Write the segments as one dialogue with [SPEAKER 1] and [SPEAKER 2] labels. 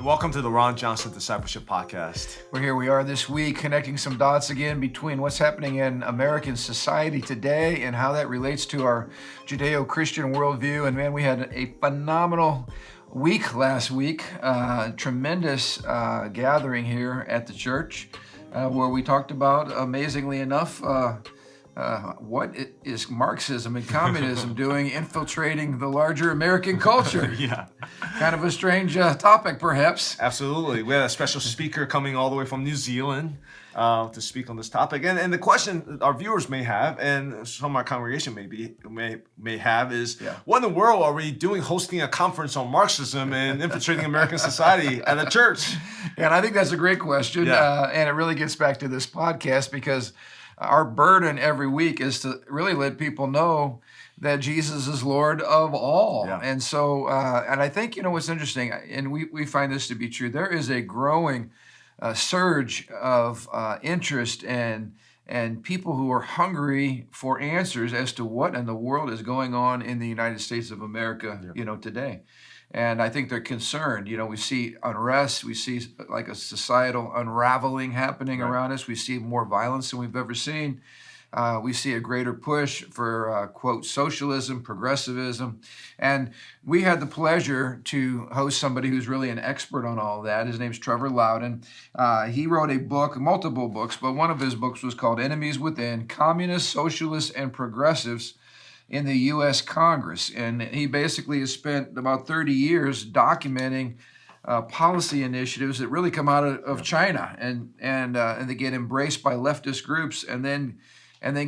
[SPEAKER 1] Welcome to the Ron Johnson Discipleship Podcast.
[SPEAKER 2] Here we are this week, connecting some dots again between what's happening in American society today and how that relates to our Judeo-Christian worldview. And man, we had a phenomenal week last week, tremendous gathering here at the church where we talked about, amazingly enough, what is Marxism and communism doing, infiltrating the larger American culture?
[SPEAKER 1] Yeah.
[SPEAKER 2] Kind of a strange topic, perhaps.
[SPEAKER 1] Absolutely. We had a special speaker coming all the way from New Zealand to speak on this topic. And the question our viewers may have, and some of our congregation may have, is what in the world are we doing hosting a conference on Marxism and infiltrating American society at a church?
[SPEAKER 2] And I think that's a great question. And it really gets back to this podcast because our burden every week is to really let people know that Jesus is Lord of all. Yeah. And so, and I think, what's interesting, and we find this to be true, there is a growing surge of interest and people who are hungry for answers as to what in the world is going on in the United States of America, today. And I think they're concerned. We see unrest. We see like a societal unraveling happening around us. We see more violence than we've ever seen. We see a greater push for, quote, socialism, progressivism. And we had the pleasure to host somebody who's really an expert on all of that. His name's Trevor Loudon. He wrote a book, multiple books, but one of his books was called Enemies Within, Communists, Socialists, and Progressives in the U.S. Congress. And he basically has spent about 30 years documenting policy initiatives that really come out of China and they get embraced by leftist groups and then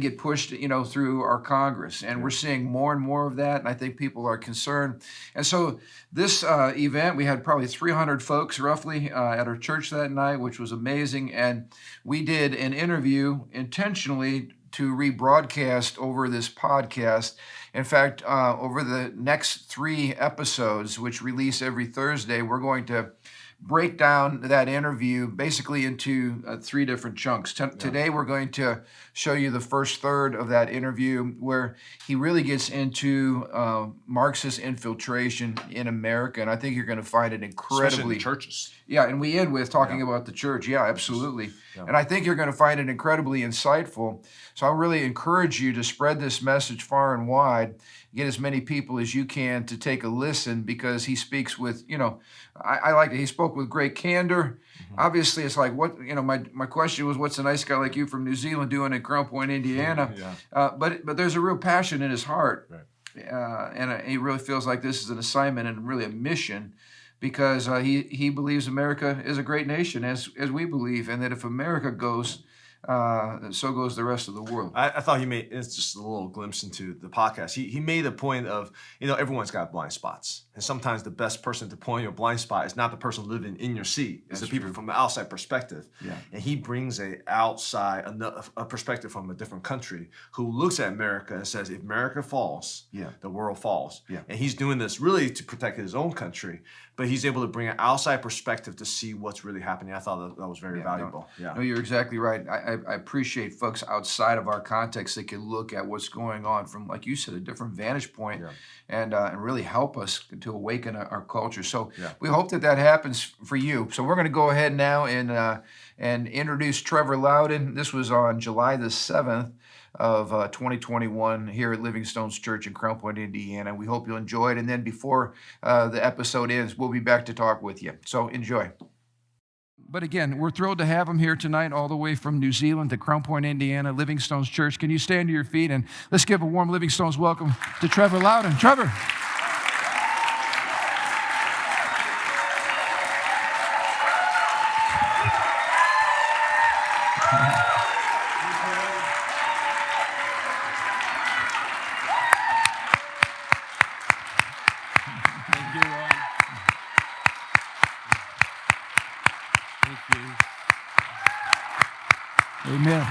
[SPEAKER 2] get pushed, through our Congress. And we're seeing more and more of that, and I think people are concerned. And so this event, we had probably 300 folks roughly at our church that night, which was amazing. And we did an interview intentionally to rebroadcast over this podcast. In fact, over the next 3 episodes, which release every Thursday, we're going to break down that interview basically into 3 different chunks. Today, we're going to show you the first third of that interview where he really gets into Marxist infiltration in America. And I think you're going to find it incredibly...
[SPEAKER 1] Especially in the churches.
[SPEAKER 2] Yeah, and we end with talking about the church. Yeah, absolutely. Yeah. And I think you're going to find it incredibly insightful. So I really encourage you to spread this message far and wide, get as many people as you can to take a listen because he speaks with, I like it. He spoke with great candor. Mm-hmm. Obviously, it's like, my question was, what's a nice guy like you from New Zealand doing in Crown Point, Indiana? But there's a real passion in his heart. Right. And he really feels like this is an assignment and really a mission because he believes America is a great nation, as we believe, and that if America goes, so goes the rest of the world.
[SPEAKER 1] I thought it's just a little glimpse into the podcast. He made a point of, everyone's got blind spots. And sometimes the best person to point your blind spot is not the person living in your seat. It's the people from the outside perspective. Yeah. And he brings a perspective from a different country who looks at America and says, if America falls, the world falls. Yeah. And he's doing this really to protect his own country, but he's able to bring an outside perspective to see what's really happening. I thought that was very valuable.
[SPEAKER 2] No, you're exactly right. I appreciate folks outside of our context that can look at what's going on from, like you said, a different vantage point and really help us to awaken our culture. So we hope that happens for you. So we're going to go ahead now and introduce Trevor Loudon. This was on July the 7th of 2021 here at Livingstone's Church in Crown Point, Indiana. We hope you'll enjoy it. And then before the episode ends, we'll be back to talk with you. So enjoy. But again, we're thrilled to have him here tonight all the way from New Zealand to Crown Point, Indiana, Livingstone's Church. Can you stand to your feet and let's give a warm Livingstone's welcome to Trevor Loudon. Trevor. Amen.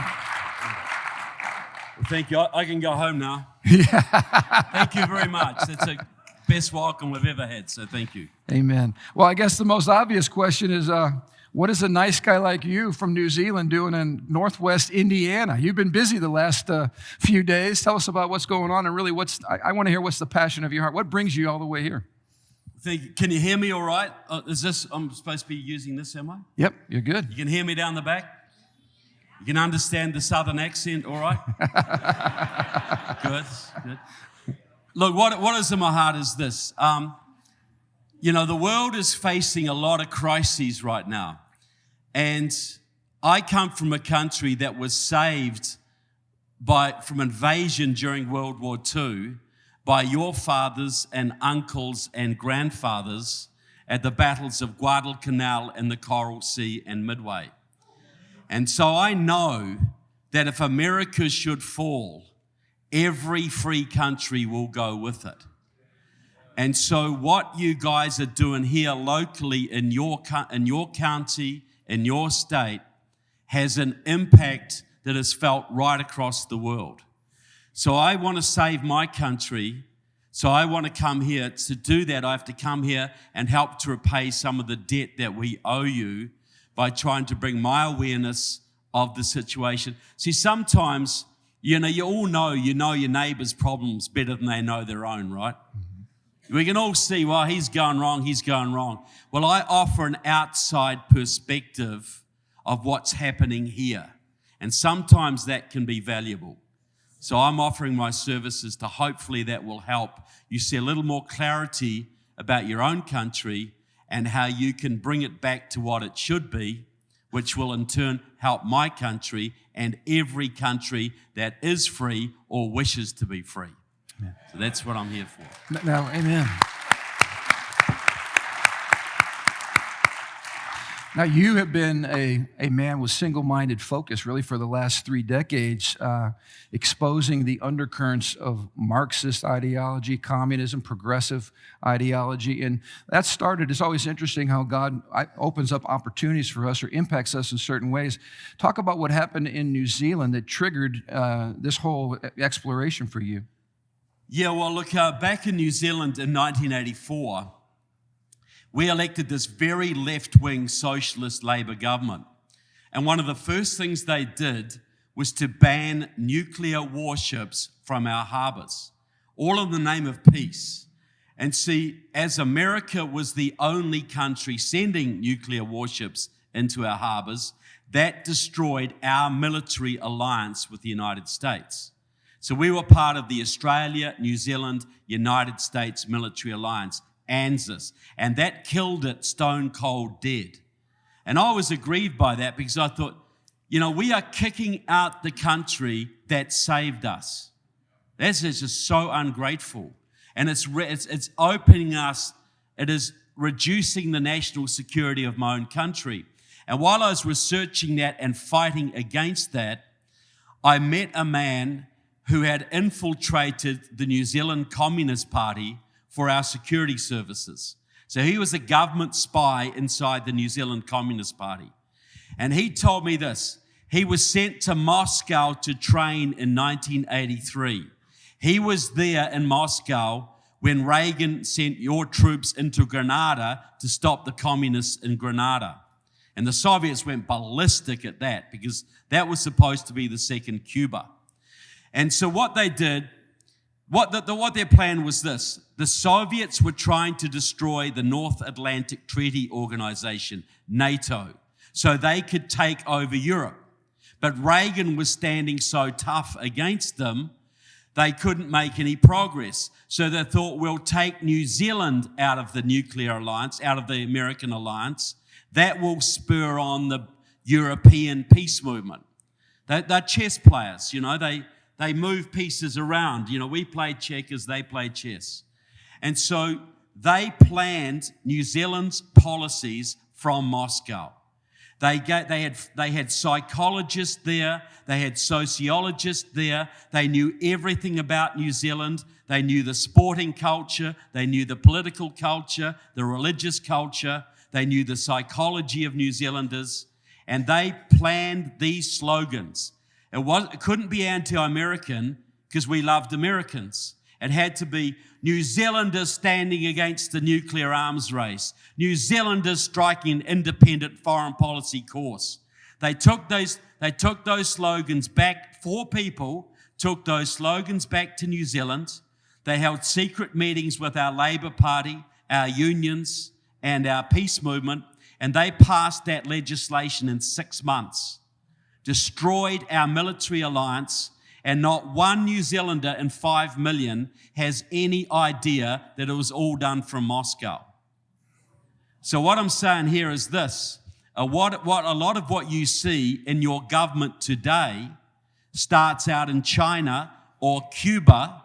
[SPEAKER 3] Well, thank you. I can go home now. Thank you very much. That's the best welcome we've ever had, so thank you.
[SPEAKER 2] Amen. Well, I guess the most obvious question is, what is a nice guy like you from New Zealand doing in Northwest Indiana? You've been busy the last few days. Tell us about what's going on and really I want to hear what's the passion of your heart. What brings you all the way here?
[SPEAKER 3] Can you hear me all right? I'm supposed to be using this, am I?
[SPEAKER 2] Yep, you're good.
[SPEAKER 3] You can hear me down the back? You can understand the southern accent all right? Good. Look, what is in my heart is this. The world is facing a lot of crises right now. And I come from a country that was saved from invasion during World War II by your fathers and uncles and grandfathers at the battles of Guadalcanal and the Coral Sea and Midway. And so I know that if America should fall, every free country will go with it. And so what you guys are doing here locally in your county, in your state, has an impact that is felt right across the world. So I want to save my country. So I want to come here. To do that, I have to come here and help to repay some of the debt that we owe you by trying to bring my awareness of the situation. See, sometimes, you all know your neighbor's problems better than they know their own, right? Mm-hmm. We can all see, well, he's going wrong. Well, I offer an outside perspective of what's happening here. And sometimes that can be valuable. So I'm offering my services to hopefully that will help you see a little more clarity about your own country and how you can bring it back to what it should be, which will in turn help my country and every country that is free or wishes to be free. Yeah. So that's what I'm here for.
[SPEAKER 2] Now, amen. Now, you have been a man with single-minded focus really for the last 3 decades, exposing the undercurrents of Marxist ideology, communism, progressive ideology. And that started, it's always interesting how God opens up opportunities for us or impacts us in certain ways. Talk about what happened in New Zealand that triggered this whole exploration for you.
[SPEAKER 3] Yeah, well, look, back in New Zealand in 1984, we elected this very left-wing socialist Labour government. And one of the first things they did was to ban nuclear warships from our harbours, all in the name of peace. And see, as America was the only country sending nuclear warships into our harbours, that destroyed our military alliance with the United States. So we were part of the Australia, New Zealand, United States military alliance, ANZUS, and that killed it stone cold dead. And I was aggrieved by that because I thought, we are kicking out the country that saved us. That's just so ungrateful. And it's opening us, it is reducing the national security of my own country. And while I was researching that and fighting against that, I met a man who had infiltrated the New Zealand Communist Party for our security services. So he was a government spy inside the New Zealand Communist Party. And he told me this. He was sent to Moscow to train in 1983. He was there in Moscow when Reagan sent your troops into Grenada to stop the communists in Grenada. And the Soviets went ballistic at that because that was supposed to be the second Cuba. And so what they did, what their plan was this. The Soviets were trying to destroy the North Atlantic Treaty Organization, NATO, so they could take over Europe. But Reagan was standing so tough against them, they couldn't make any progress. So they thought, we'll take New Zealand out of the nuclear alliance, out of the American alliance. That will spur on the European peace movement. They're chess players, They move pieces around. We played checkers, they played chess. And so they planned New Zealand's policies from Moscow. They had psychologists there, they had sociologists there, they knew everything about New Zealand, they knew the sporting culture, they knew the political culture, the religious culture, they knew the psychology of New Zealanders, and they planned these slogans. It couldn't be anti-American because we loved Americans. It had to be New Zealanders standing against the nuclear arms race. New Zealanders striking an independent foreign policy course. They took those slogans back. 4 people took those slogans back to New Zealand. They held secret meetings with our Labour Party, our unions, and our peace movement, and they passed that legislation in 6 months, destroyed our military alliance, and not one New Zealander in 5 million has any idea that it was all done from Moscow. So what I'm saying here is this. What a lot of what you see in your government today starts out in China or Cuba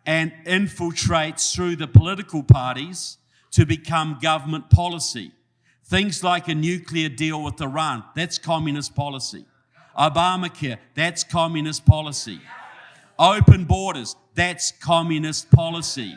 [SPEAKER 3] and infiltrates through the political parties to become government policy. Things like a nuclear deal with Iran, that's communist policy. Obamacare, that's communist policy. Open borders, that's communist policy.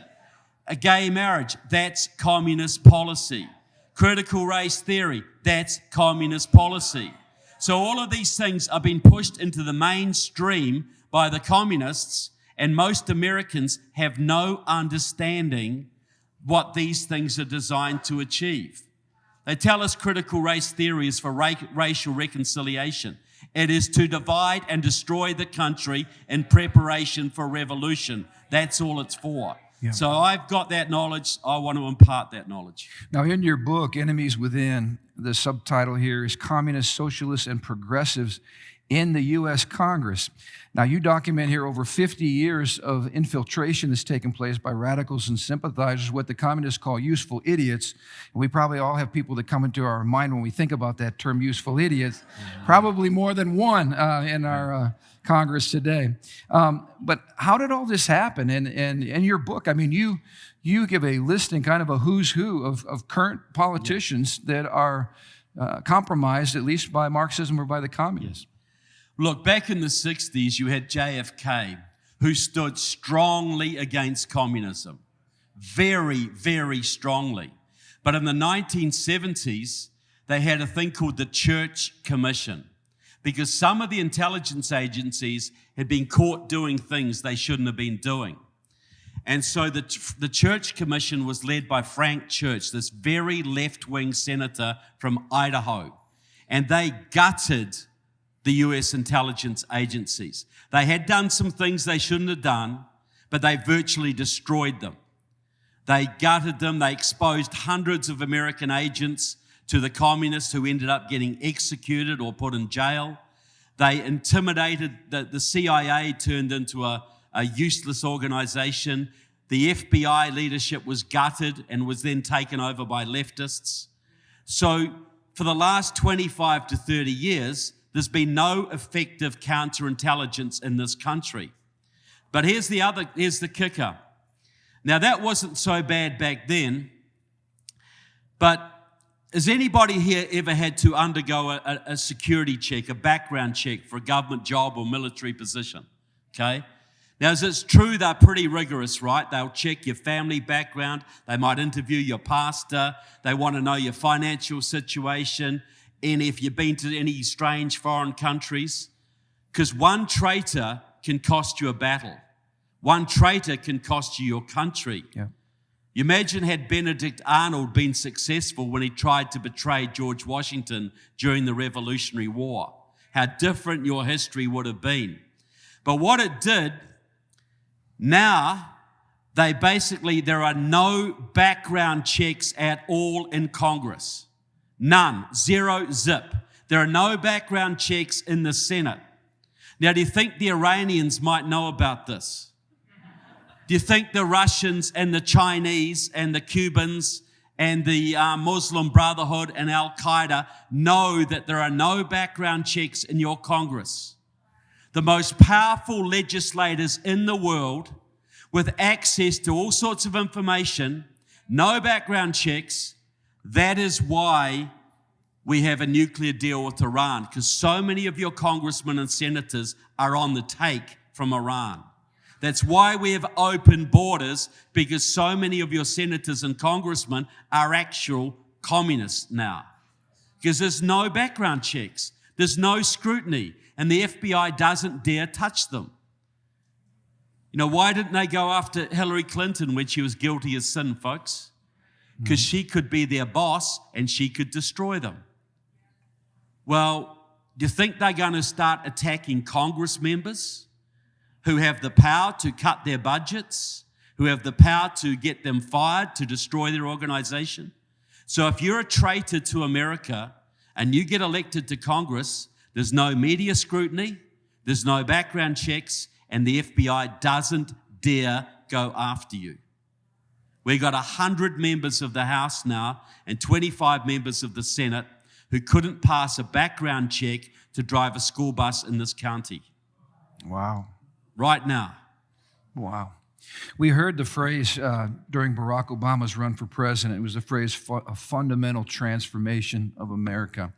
[SPEAKER 3] A gay marriage, that's communist policy. Critical race theory, that's communist policy. So all of these things are being pushed into the mainstream by the communists, and most Americans have no understanding what these things are designed to achieve. They tell us critical race theory is for racial reconciliation. It is to divide and destroy the country in preparation for revolution. That's all it's for. Yeah. So I've got that knowledge. I want to impart that knowledge.
[SPEAKER 2] Now, in your book, Enemies Within, the subtitle here is Communists, Socialists, and Progressives in the U.S. Congress. Now, you document here over 50 years of infiltration that's taken place by radicals and sympathizers, what the communists call useful idiots. And we probably all have people that come into our mind when we think about that term, useful idiots, probably more than one in our Congress today. But how did all this happen? And in your book, I mean, you give a listing, kind of a who's who of current politicians that are compromised, at least by Marxism or by the communists.
[SPEAKER 3] Yes. Look, back in the 60s, you had JFK, who stood strongly against communism. Very, very strongly. But in the 1970s, they had a thing called the Church Commission, because some of the intelligence agencies had been caught doing things they shouldn't have been doing. And so the Church Commission was led by Frank Church, this very left-wing senator from Idaho. And they gutted the U.S. intelligence agencies. They had done some things they shouldn't have done, but they virtually destroyed them. They gutted them. They exposed hundreds of American agents to the communists who ended up getting executed or put in jail. They intimidated, the CIA turned into a useless organization. The FBI leadership was gutted and was then taken over by leftists. So for the last 25 to 30 years, there's been no effective counterintelligence in this country. But here's the kicker. Now, that wasn't so bad back then, but has anybody here ever had to undergo a security check, a background check for a government job or military position? Okay? Now, it's true they're pretty rigorous, right? They'll check your family background. They might interview your pastor. They want to know your financial situation and if you've been to any strange foreign countries. Because one traitor can cost you a battle. One traitor can cost you your country. Yeah. You imagine had Benedict Arnold been successful when he tried to betray George Washington during the Revolutionary War, how different your history would have been. But what it did, now there are no background checks at all in Congress. None. Zero, zip. There are no background checks in the Senate. Now, do you think the Iranians might know about this? Do you think the Russians and the Chinese and the Cubans and the Muslim Brotherhood and Al-Qaeda know that there are no background checks in your Congress? The most powerful legislators in the world with access to all sorts of information, no background checks. That is why we have a nuclear deal with Iran, because so many of your congressmen and senators are on the take from Iran. That's why we have open borders, because so many of your senators and congressmen are actual communists now. Because there's no background checks, there's no scrutiny, and the FBI doesn't dare touch them. You know, why didn't they go after Hillary Clinton when she was guilty as sin, folks? Because she could be their boss and she could destroy them. Well, do you think they're going to start attacking Congress members who have the power to cut their budgets, who have the power to get them fired, to destroy their organization. So if you're a traitor to America and you get elected to Congress, there's no media scrutiny, there's no background checks, and the FBI doesn't dare go after you. We got 100 members of the House now and 25 members of the Senate who couldn't pass a background check to drive a school bus in this county.
[SPEAKER 2] Wow.
[SPEAKER 3] Right now.
[SPEAKER 2] Wow. We heard the phrase during Barack Obama's run for president. It was the phrase, a fundamental transformation of America.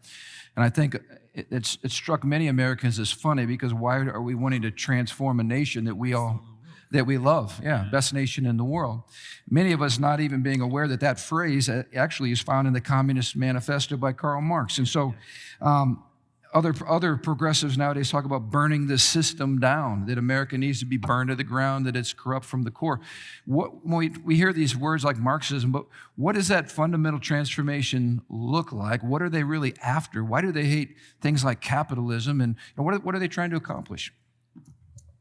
[SPEAKER 2] And I think it struck many Americans as funny, because why are we wanting to transform a nation that we love? Yeah, best nation in the world. Many of us not even being aware that that phrase actually is found in the Communist Manifesto by Karl Marx. And so other progressives nowadays talk about burning the system down, that America needs to be burned to the ground, that it's corrupt from the core. When we hear these words like Marxism, but what does that fundamental transformation look like? What are they really after? Why do they hate things like capitalism? And what are they trying to accomplish?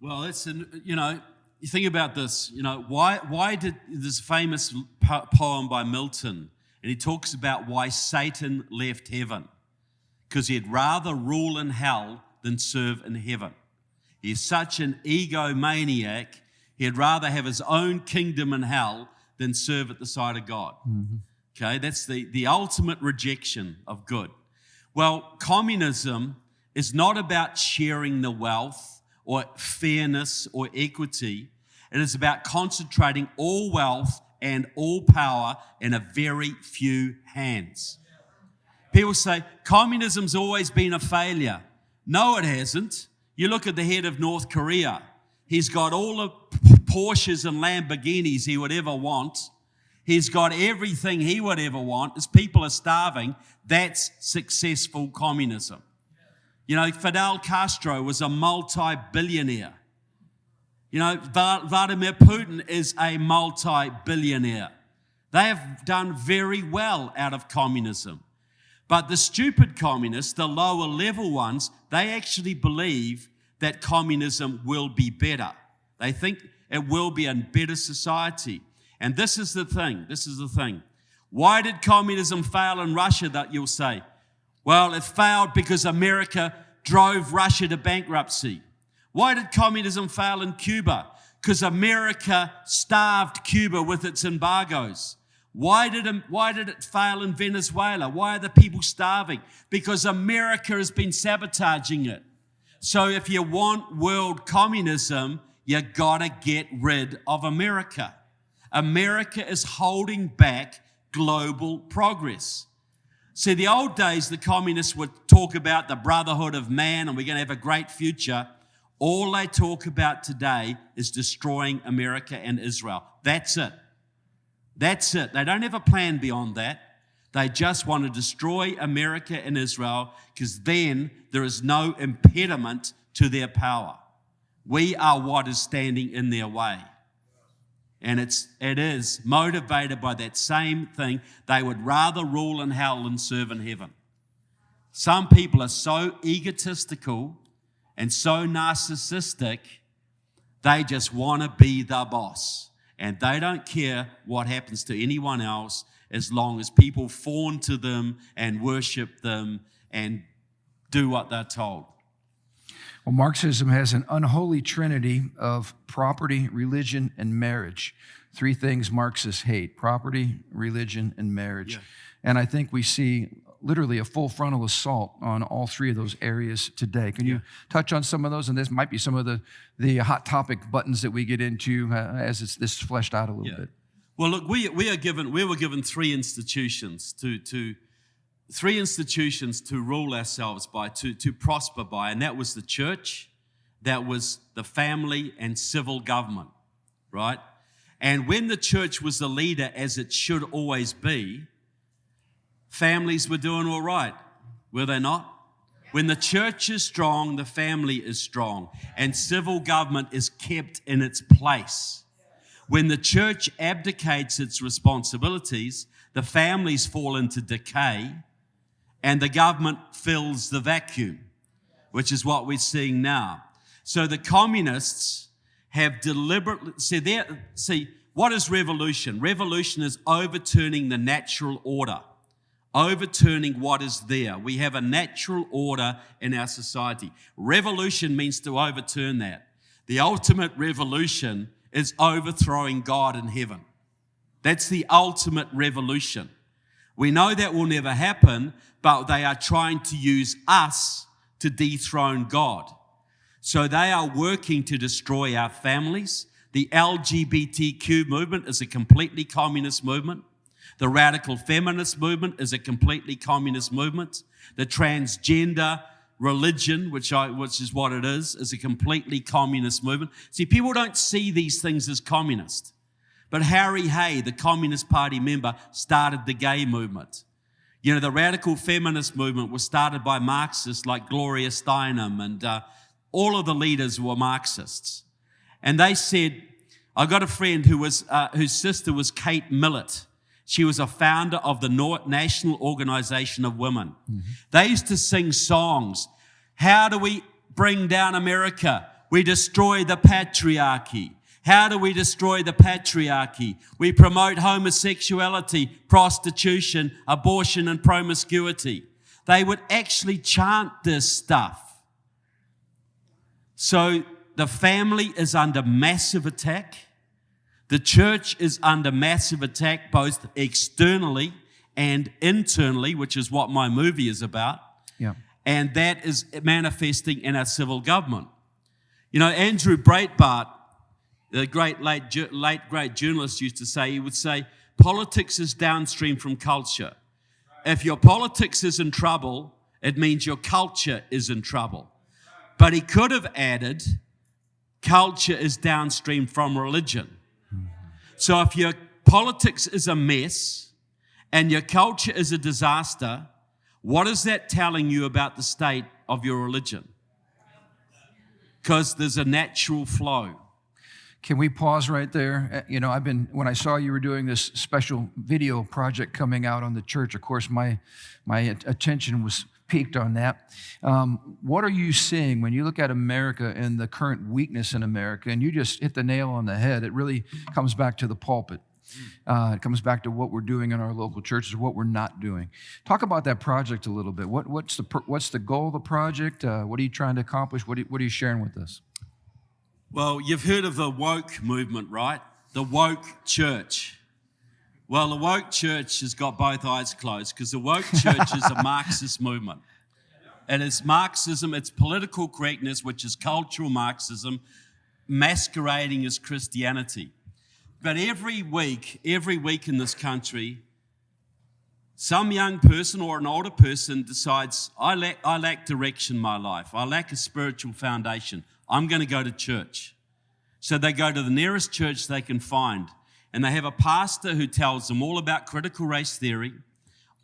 [SPEAKER 3] Well, you think about this, why did this famous poem by Milton, and he talks about why Satan left heaven. Because he'd rather rule in hell than serve in heaven. He's such an egomaniac, he'd rather have his own kingdom in hell than serve at the side of God. Mm-hmm. Okay, that's the ultimate rejection of good. Well, communism is not about sharing the wealth or fairness or equity. It is about concentrating all wealth and all power in a very few hands. People say, communism's always been a failure. No, it hasn't. You look at the head of North Korea. He's got all the Porsches and Lamborghinis he would ever want. He's got everything he would ever want. His people are starving. That's successful communism. Fidel Castro was a multi-billionaire. Vladimir Putin is a multi-billionaire. They have done very well out of communism. But the stupid communists, the lower level ones, they actually believe that communism will be better. They think it will be a better society. And this is the thing. Why did communism fail in Russia, that you'll say? Well, it failed because America drove Russia to bankruptcy. Why did communism fail in Cuba? Because America starved Cuba with its embargoes. Why did it fail in Venezuela? Why are the people starving? Because America has been sabotaging it. So if you want world communism, you gotta get rid of America. America is holding back global progress. See, the old days, the communists would talk about the brotherhood of man and we're gonna have a great future. All they talk about today is destroying America and Israel. That's it. That's it. They don't have a plan beyond that. They just want to destroy America and Israel, because then there is no impediment to their power. We are what is standing in their way. And it is motivated by that same thing. They would rather rule in hell than serve in heaven. Some people are so egotistical and so narcissistic, they just want to be the boss. And they don't care what happens to anyone else, as long as people fawn to them and worship them and do what they're told.
[SPEAKER 2] Well, Marxism has an unholy trinity of property, religion, and marriage. Three things Marxists hate: property, religion, and marriage. Yeah. And I think we see literally a full frontal assault on all three of those areas today. Can you touch on some of those? And this might be some of the hot topic buttons that we get into as this fleshed out a little bit.
[SPEAKER 3] Well, look, we were given three institutions to rule ourselves by, to prosper by, and that was the church, that was the family, and civil government, right? And when the church was the leader, as it should always be, families were doing all right, were they not? When the church is strong, the family is strong, and civil government is kept in its place. When the church abdicates its responsibilities, the families fall into decay, and the government fills the vacuum, which is what we're seeing now. So the communists have deliberately, what is revolution? Revolution is overturning the natural order, overturning what is there. We have a natural order in our society. Revolution means to overturn that. The ultimate revolution is overthrowing God in heaven. That's the ultimate revolution. We know that will never happen, but they are trying to use us to dethrone God. So they are working to destroy our families. The LGBTQ movement is a completely communist movement. The radical feminist movement is a completely communist movement. The transgender religion, which is what it is a completely communist movement. See, people don't see these things as communist. But Harry Hay, the Communist Party member, started the gay movement. You know, the radical feminist movement was started by Marxists like Gloria Steinem, and all of the leaders were Marxists. And they said, I got a friend whose sister was Kate Millett. She was a founder of the National Organization of Women. Mm-hmm. They used to sing songs. How do we bring down America? We destroy the patriarchy. How do we destroy the patriarchy? We promote homosexuality, prostitution, abortion, and promiscuity. They would actually chant this stuff. So the family is under massive attack. The church is under massive attack, both externally and internally, which is what my movie is about. Yeah. And that is manifesting in our civil government. You know, Andrew Breitbart, the great great journalist, used to say, he would say, politics is downstream from culture. If your politics is in trouble, it means your culture is in trouble. But he could have added, culture is downstream from religion. So if your politics is a mess and your culture is a disaster, what is that telling you about the state of your religion? Because there's a natural flow.
[SPEAKER 2] Can we pause right there? You know, when I saw you were doing this special video project coming out on the church, of course, my attention was piqued on that. What are you seeing when you look at America and the current weakness in America? And you just hit the nail on the head. It really comes back to the pulpit. It comes back to what we're doing in our local churches, what we're not doing. Talk about that project a little bit. What's the goal of the project? What are you trying to accomplish? What are you sharing with us?
[SPEAKER 3] Well, you've heard of the woke movement, right? The woke church. Well, the woke church has got both eyes closed because the woke church is a Marxist movement. And it's Marxism, it's political correctness, which is cultural Marxism, masquerading as Christianity. But every week in this country, some young person or an older person decides, I lack direction in my life. I lack a spiritual foundation. I'm going to go to church. So they go to the nearest church they can find. And they have a pastor who tells them all about critical race theory,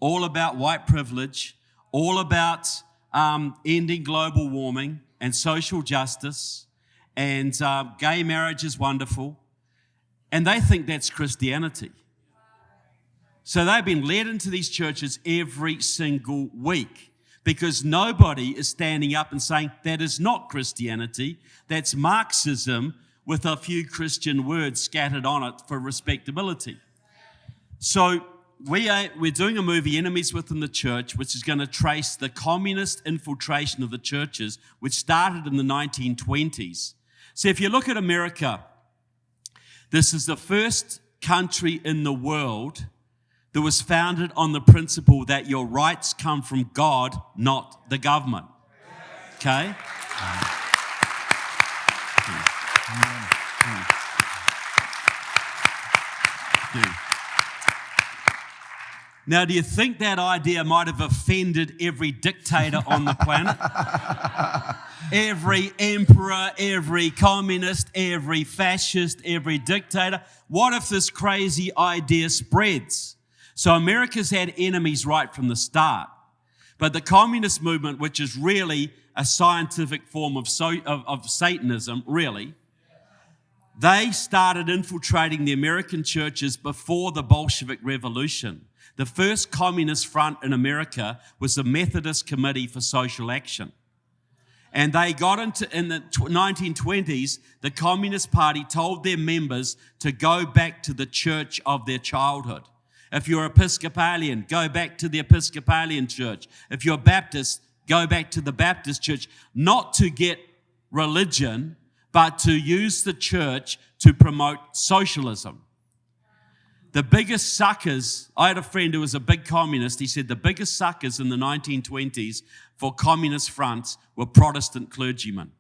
[SPEAKER 3] all about white privilege, all about ending global warming and social justice, and gay marriage is wonderful. And they think that's Christianity. So they've been led into these churches every single week because nobody is standing up and saying that is not Christianity, that's Marxism with a few Christian words scattered on it for respectability. So we're doing a movie, Enemies Within the Church, which is going to trace the communist infiltration of the churches, which started in the 1920s. So if you look at America, this is the first country in the world that was founded on the principle that your rights come from God, not the government. Okay? Now, do you think that idea might have offended every dictator on the planet? Every emperor, every communist, every fascist, every dictator? What if this crazy idea spreads? So America's had enemies right from the start. But the communist movement, which is really a scientific form of Satanism, really, they started infiltrating the American churches before the Bolshevik Revolution. The first communist front in America was the Methodist Committee for Social Action. And they got in the 1920s, the Communist Party told their members to go back to the church of their childhood. If you're Episcopalian, go back to the Episcopalian church. If you're Baptist, go back to the Baptist church. Not to get religion, but to use the church to promote socialism. The biggest suckers, I had a friend who was a big communist. He said the biggest suckers in the 1920s for communist fronts were Protestant clergymen.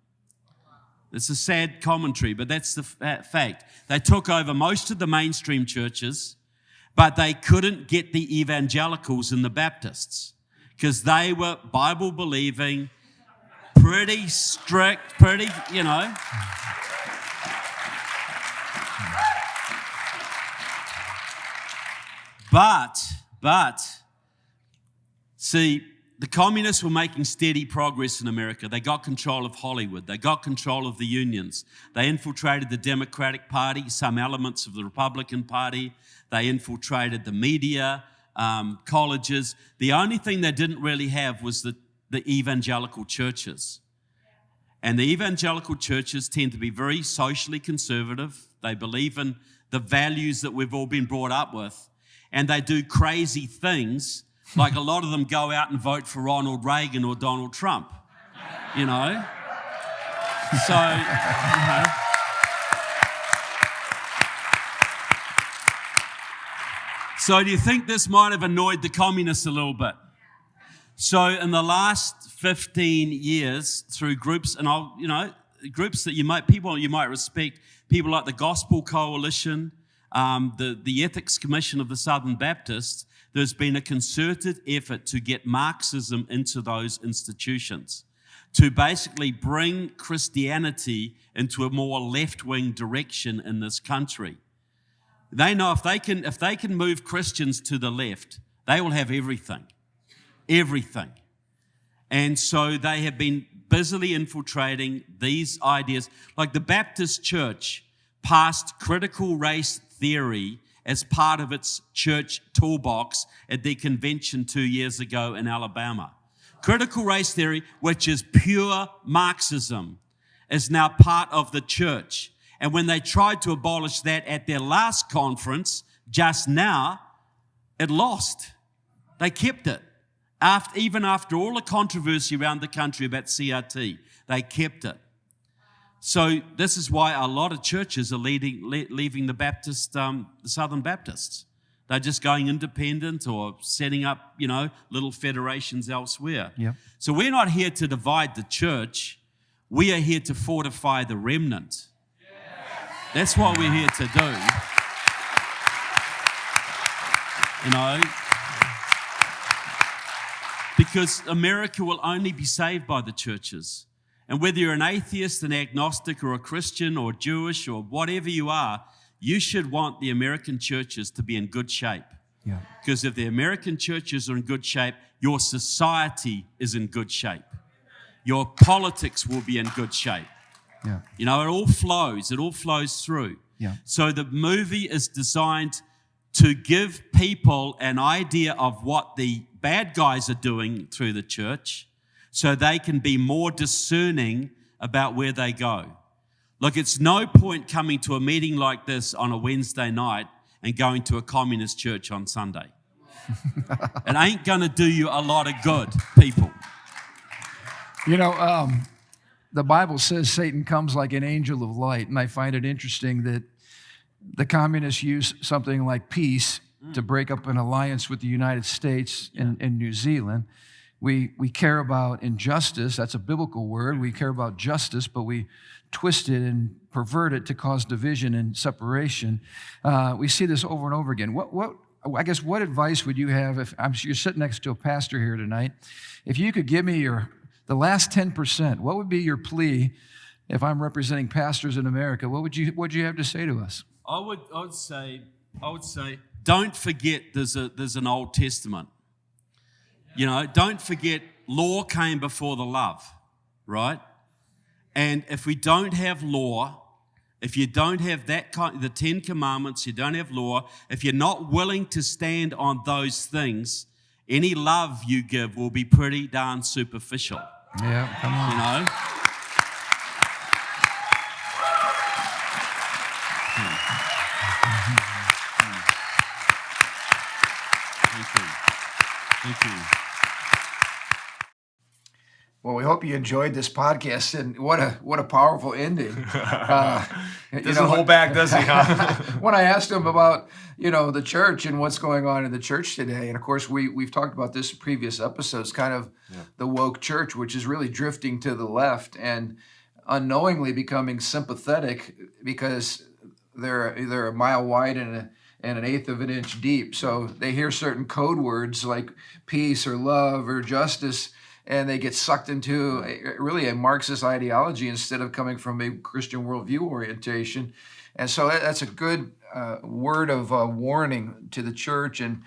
[SPEAKER 3] It's a sad commentary, but that's the fact. They took over most of the mainstream churches, but they couldn't get the evangelicals and the Baptists because they were Bible-believing, pretty strict, pretty, you know. But, see, the communists were making steady progress in America. They got control of Hollywood. They got control of the unions. They infiltrated the Democratic Party, some elements of the Republican Party. They infiltrated the media, colleges. The only thing they didn't really have was the evangelical churches. And the evangelical churches tend to be very socially conservative. They believe in the values that we've all been brought up with. And they do crazy things, like a lot of them go out and vote for Ronald Reagan or Donald Trump, you know. So, you know. So do you think this might have annoyed the communists a little bit? So in the last 15 years, through groups, and groups that people you might respect, people like the Gospel Coalition, the Ethics Commission of the Southern Baptists, there's been a concerted effort to get Marxism into those institutions, to basically bring Christianity into a more left-wing direction in this country. They know if they can move Christians to the left, they will have everything. Everything. And so they have been busily infiltrating these ideas. Like the Baptist Church passed critical race theory as part of its church toolbox at their convention 2 years ago in Alabama. Critical race theory, which is pure Marxism, is now part of the church. And when they tried to abolish that at their last conference, just now, it lost. They kept it. Even after all the controversy around the country about CRT, they kept it. So this is why a lot of churches are leaving the Baptist, the Southern Baptists. They're just going independent or setting up, little federations elsewhere.
[SPEAKER 2] Yep.
[SPEAKER 3] So we're not here to divide the church. We are here to fortify the remnant. That's what we're here to do. Because America will only be saved by the churches. And whether you're an atheist, an agnostic, or a Christian, or Jewish, or whatever you are, you should want the American churches to be in good shape.
[SPEAKER 2] Yeah.
[SPEAKER 3] Because if the American churches are in good shape, your society is in good shape. Your politics will be in good shape.
[SPEAKER 2] Yeah.
[SPEAKER 3] It all flows through.
[SPEAKER 2] Yeah.
[SPEAKER 3] So the movie is designed to give people an idea of what the bad guys are doing through the church so they can be more discerning about where they go. Look, it's no point coming to a meeting like this on a Wednesday night and going to a communist church on Sunday. It ain't going to do you a lot of good, people.
[SPEAKER 2] The Bible says Satan comes like an angel of light, and I find it interesting that the communists use something like peace to break up an alliance with the United States and New Zealand. We care about injustice. That's a biblical word. We care about justice, but we twist it and pervert it to cause division and separation. We see this over and over again. What advice would you have if you're sitting next to a pastor here tonight? If you could give me the last 10%, what would be your plea if I'm representing pastors in America? What would you have to say to us?
[SPEAKER 3] I would say, don't forget there's an Old Testament. Don't forget law came before the love, right? And if we don't have law, if you don't have the 10 Commandments, you don't have law, if you're not willing to stand on those things, any love you give will be pretty darn superficial.
[SPEAKER 2] Yeah, come on.
[SPEAKER 3] You know? Thank you.
[SPEAKER 2] Well, we hope you enjoyed this podcast, and what a powerful ending.
[SPEAKER 1] Doesn't hold back, does he? Huh?
[SPEAKER 2] When I asked him about the church and what's going on in the church today, and of course we've talked about this in previous episodes, kind of the woke church, which is really drifting to the left and unknowingly becoming sympathetic because they're a mile wide and an eighth of an inch deep. So they hear certain code words like peace or love or justice, and they get sucked into really a Marxist ideology instead of coming from a Christian worldview orientation. And so that's a good word of warning to the church, and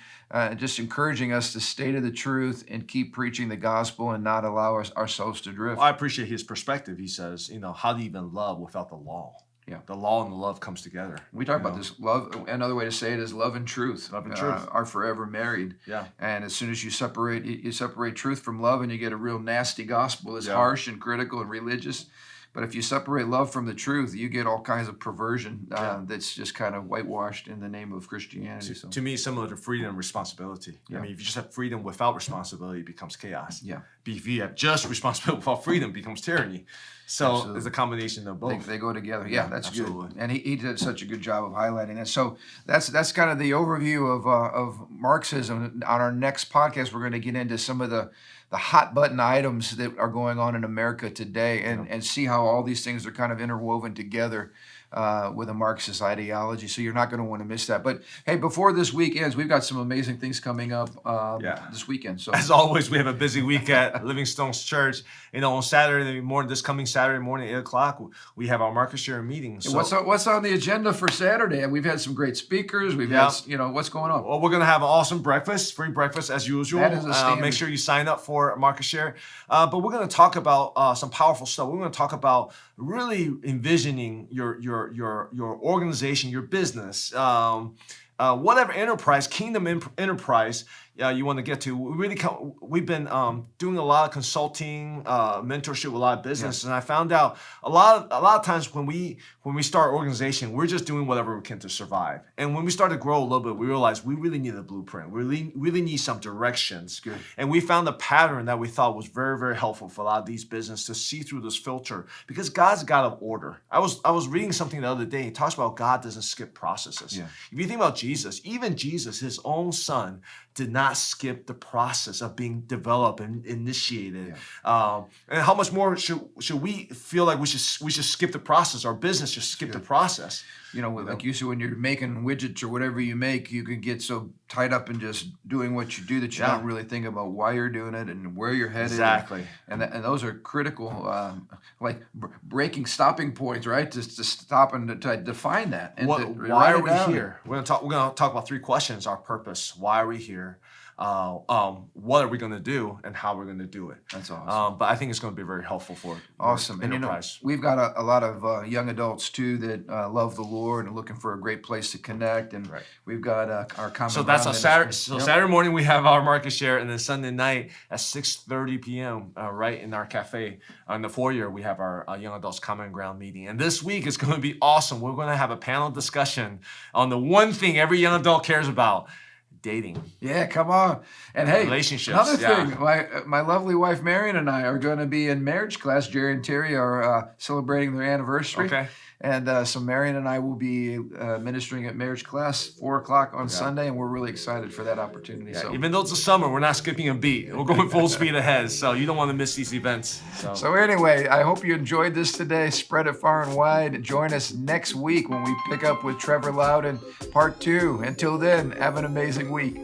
[SPEAKER 2] just encouraging us to stay to the truth and keep preaching the gospel and not allow ourselves to drift.
[SPEAKER 1] Well, I appreciate his perspective. He says, how do you even love without the law?
[SPEAKER 2] Yeah,
[SPEAKER 1] the law and the love comes together.
[SPEAKER 2] We talk about this love. Another way to say it is love and truth.
[SPEAKER 1] Love and truth
[SPEAKER 2] are forever married.
[SPEAKER 1] Yeah.
[SPEAKER 2] And as soon as you separate truth from love, and you get a real nasty gospel that's harsh and critical and religious. But if you separate love from the truth, you get all kinds of perversion that's just kind of whitewashed in the name of Christianity.
[SPEAKER 1] To me, similar to freedom and responsibility.
[SPEAKER 2] Yeah.
[SPEAKER 1] I mean, if you just have freedom without responsibility, it becomes chaos.
[SPEAKER 2] Yeah.
[SPEAKER 1] But if you have just responsibility without freedom, it becomes tyranny. So
[SPEAKER 2] Absolutely.
[SPEAKER 1] It's a combination of both.
[SPEAKER 2] They go together. Yeah, that's
[SPEAKER 1] absolutely
[SPEAKER 2] good. And he did such a good job of highlighting that. So that's kind of the overview of Marxism. On our next podcast, we're going to get into some of the hot button items that are going on in America today, and see how all these things are kind of interwoven together with a Marxist ideology. So you're not going to want to miss that. But hey, before this week ends, we've got some amazing things coming up this weekend. So
[SPEAKER 1] as always, we have a busy week at Livingstone's Church. On Saturday morning, this coming Saturday morning, 8:00, we have our market share meeting. So
[SPEAKER 2] what's on the agenda for Saturday? We've had some great speakers. We've had, what's going on?
[SPEAKER 1] Well, we're going to have an awesome breakfast, free breakfast as usual.
[SPEAKER 2] That is a standard.
[SPEAKER 1] Make sure you sign up for market share. But we're going to talk about some powerful stuff. We're going to talk about really envisioning your organization, your business, whatever enterprise, kingdom enterprise you want to get to. We've been doing a lot of consulting, mentorship with a lot of businesses, and I found out a lot of times when we start an organization, we're just doing whatever we can to survive. And when we start to grow a little bit, we realized we really need a blueprint. We really need some directions.
[SPEAKER 2] Good.
[SPEAKER 1] And we found a pattern that we thought was very, very helpful for a lot of these businesses to see through this filter, because God's a God of order. I was reading something the other day. He talks about God doesn't skip processes.
[SPEAKER 2] Yeah.
[SPEAKER 1] If you think about Jesus, even Jesus, his own son, did not skip the process of being developed and initiated. And how much more should we feel like we should skip the process? Our business should skip the process.
[SPEAKER 2] Like you said, when you're making widgets or whatever you make, you can get so tied up in just doing what you do that you don't really think about why you're doing it and where you're headed.
[SPEAKER 1] Exactly.
[SPEAKER 2] And those are critical, like stopping points, right? To stop and to define that. And
[SPEAKER 1] why are we here? We're gonna talk about 3 questions: our purpose, why are we here, what are we going to do, and how we're going to do it.
[SPEAKER 2] That's awesome.
[SPEAKER 1] But I think it's going to be very helpful for
[SPEAKER 2] awesome
[SPEAKER 1] enterprise.
[SPEAKER 2] And we've got a lot of young adults too that love the Lord and looking for a great place to connect. And we've got our common.
[SPEAKER 1] So that's on Saturday. So Saturday morning we have our market share, and then Sunday night at 6:30 p.m. Right in our cafe in the foyer, we have our young adults common ground meeting. And this week is going to be awesome. We're going to have a panel discussion on the one thing every young adult cares about: dating.
[SPEAKER 2] Yeah, come on. And hey,
[SPEAKER 1] relationships.
[SPEAKER 2] Another thing, my lovely wife Marion and I are going to be in marriage class. Jerry and Terry are celebrating their anniversary.
[SPEAKER 1] Okay.
[SPEAKER 2] And so Marion and I will be ministering at marriage class 4:00 on Sunday, and we're really excited for that opportunity.
[SPEAKER 1] Yeah,
[SPEAKER 2] so
[SPEAKER 1] even though it's the summer, we're not skipping a beat. We're going full speed ahead, so you don't want to miss these events.
[SPEAKER 2] So anyway, I hope you enjoyed this today. Spread it far and wide. Join us next week when we pick up with Trevor Loudon, part 2. Until then, have an amazing week.